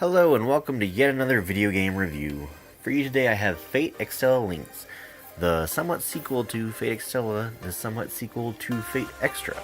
Hello and welcome to yet another video game review. For you today I have Fate Extella Link, the somewhat sequel to Fate Extella, the somewhat sequel to Fate Extra.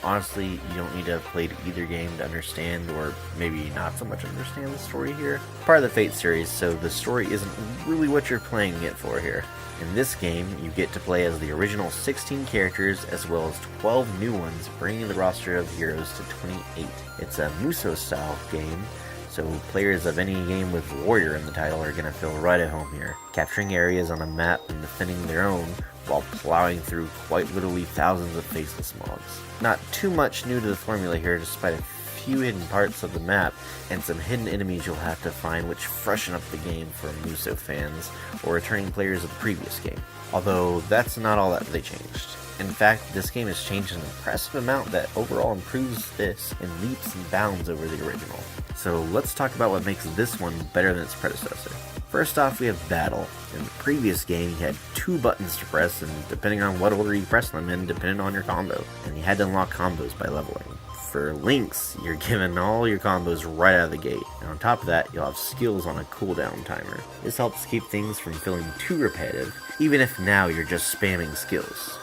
Honestly, you don't need to have played either game to understand, or maybe not so much understand the story here. Part of the Fate series, so the story isn't really what you're playing it for here. In this game, you get to play as the original 16 characters as well as 12 new ones, bringing the roster of heroes to 28. It's a Muso style game, so players of any game with Warrior in the title are going to feel right at home here, capturing areas on a map and defending their own while plowing through quite literally thousands of faceless mobs. Not too much new to the formula here, despite a few hidden parts of the map and some hidden enemies you'll have to find, which freshen up the game for Muso fans or returning players of the previous game. Although that's not all that they changed. In fact, this game has changed an impressive amount that overall improves this in leaps and bounds over the original. So let's talk about what makes this one better than its predecessor. First off, we have Battle. In the previous game, you had 2 buttons to press, and depending on what order you press them in, depended on your combo, and you had to unlock combos by leveling. For Links, you're given all your combos right out of the gate, and on top of that, you'll have skills on a cooldown timer. This helps keep things from feeling too repetitive, even if now you're just spamming skills.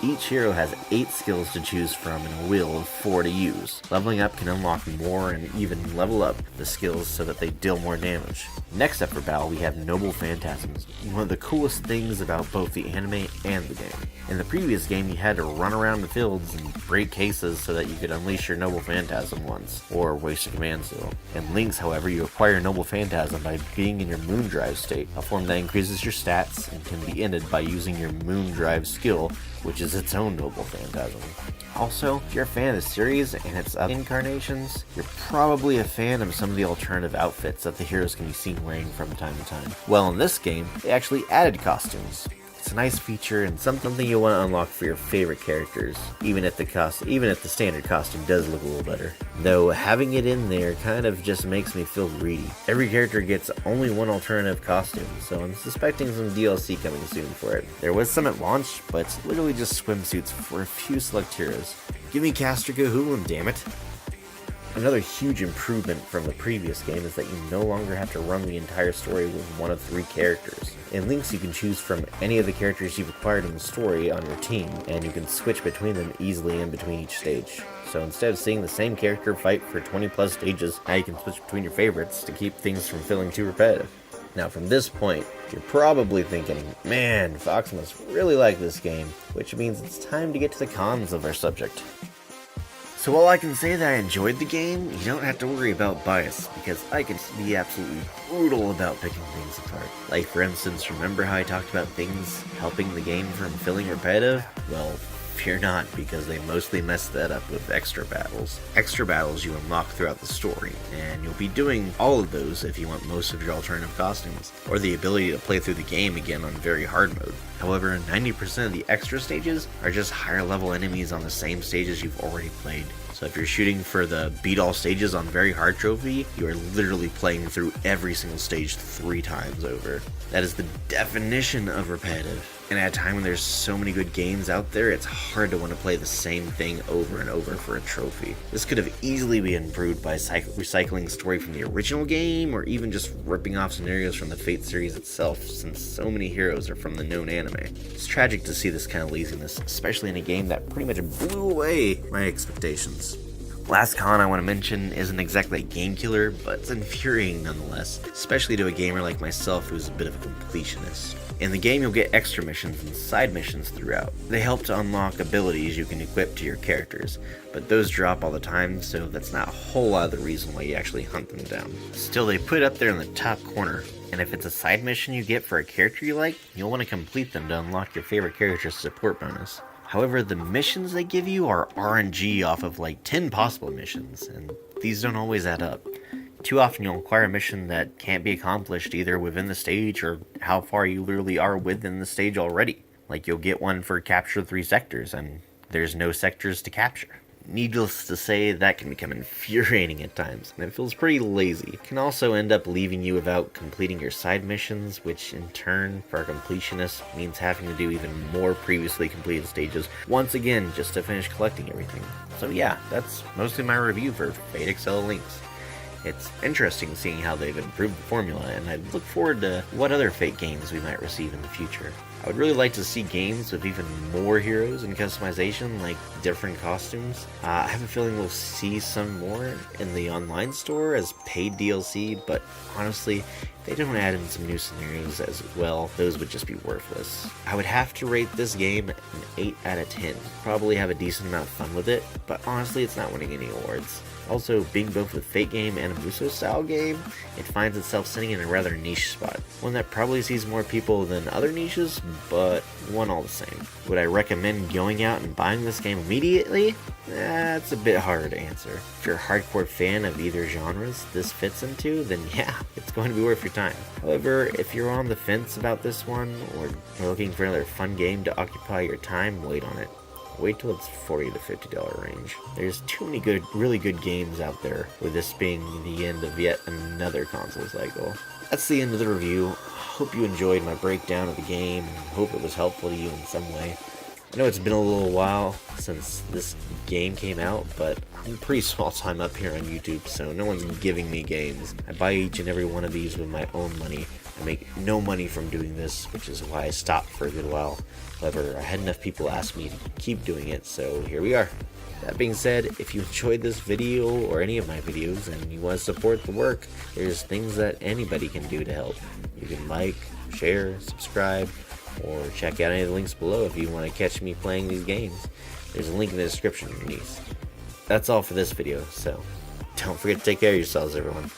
Each hero has 8 skills to choose from and a wheel of 4 to use. Leveling up can unlock more and even level up the skills so that they deal more damage. Next up for battle, we have Noble Phantasms, one of the coolest things about both the anime and the game. In the previous game, you had to run around the fields and break cases so that you could unleash your Noble Phantasm once, or waste a command skill. In Links, however, you acquire Noble Phantasm by being in your Moon Drive state, a form that increases your stats and can be ended by using your Moon Drive skill, which is its own Noble Phantasm. Also, if you're a fan of the series and its incarnations, you're probably a fan of some of the alternative outfits that the heroes can be seen wearing from time to time. Well, in this game, they actually added costumes. It's a nice feature and something you'll want to unlock for your favorite characters, even if the standard costume does look a little better. Though having it in there kind of just makes me feel greedy. Every character gets only one alternative costume, so I'm suspecting some DLC coming soon for it. There was some at launch, but it's literally just swimsuits for a few select heroes. Give me Castrica Hoolan, damn it! Another huge improvement from the previous game is that you no longer have to run the entire story with one of 3 characters. In Links, you can choose from any of the characters you've acquired in the story on your team, and you can switch between them easily in between each stage. So instead of seeing the same character fight for 20 plus stages, now you can switch between your favorites to keep things from feeling too repetitive. Now from this point, you're probably thinking, man, Fox must really like this game, which means it's time to get to the cons of our subject. So while I can say that I enjoyed the game, you don't have to worry about bias, because I can be absolutely brutal about picking things apart. Like for instance, remember how I talked about things helping the game from feeling repetitive? Well, fear not, because they mostly messed that up with extra battles. Extra battles you unlock throughout the story, and you'll be doing all of those if you want most of your alternative costumes, or the ability to play through the game again on very hard mode. However, 90% of the extra stages are just higher level enemies on the same stages you've already played. So if you're shooting for the beat all stages on very hard trophy, you are literally playing through every single stage 3 times over. That is the definition of repetitive. And at a time when there's so many good games out there, it's hard to want to play the same thing over and over for a trophy. This could have easily been improved by recycling story from the original game, or even just ripping off scenarios from the Fate series itself, since so many heroes are from the known anime. It's tragic to see this kind of laziness, especially in a game that pretty much blew away my expectations. Last con I want to mention isn't exactly a game killer, but it's infuriating nonetheless, especially to a gamer like myself who's a bit of a completionist. In the game, you'll get extra missions and side missions throughout. They help to unlock abilities you can equip to your characters, but those drop all the time, so that's not a whole lot of the reason why you actually hunt them down. Still, they put it up there in the top corner, and if it's a side mission you get for a character you like, you'll want to complete them to unlock your favorite character's support bonus. However, the missions they give you are RNG off of like 10 possible missions, and these don't always add up. Too often you'll acquire a mission that can't be accomplished either within the stage or how far you literally are within the stage already. Like you'll get one for capture 3 sectors, and there's no sectors to capture. Needless to say, that can become infuriating at times, and it feels pretty lazy. It can also end up leaving you without completing your side missions, which in turn, for a completionist, means having to do even more previously completed stages once again just to finish collecting everything. So yeah, that's mostly my review for Fate Extella Link. It's interesting seeing how they've improved the formula, and I look forward to what other Fate games we might receive in the future. I would really like to see games with even more heroes and customization, like different costumes. I have a feeling we'll see some more in the online store as paid DLC, but honestly, if they don't add in some new scenarios as well, those would just be worthless. I would have to rate this game an 8 out of 10. Probably have a decent amount of fun with it, but honestly, it's not winning any awards. Also, being both a Fate game and a Muso style game, it finds itself sitting in a rather niche spot. One that probably sees more people than other niches, but one all the same. Would I recommend going out and buying this game immediately? That's a bit harder to answer. If you're a hardcore fan of either genres this fits into, then yeah, it's going to be worth your time. However, if you're on the fence about this one, or are looking for another fun game to occupy your time, wait on it. Wait till it's $40 to $50 range. There's too many really good games out there, with this being the end of yet another console cycle. That's the end of the review. Hope you enjoyed my breakdown of the game, and hope it was helpful to you in some way. I know it's been a little while since this game came out, but I'm pretty small time up here on YouTube, so no one's giving me games. I buy each and every one of these with my own money. I make no money from doing this, which is why I stopped for a good while. However, I had enough people ask me to keep doing it, so here we are. That being said, if you enjoyed this video or any of my videos and you want to support the work, there's things that anybody can do to help. You can like, share, subscribe, or check out any of the links below if you want to catch me playing these games. There's a link in the description underneath. That's all for this video, so don't forget to take care of yourselves, everyone.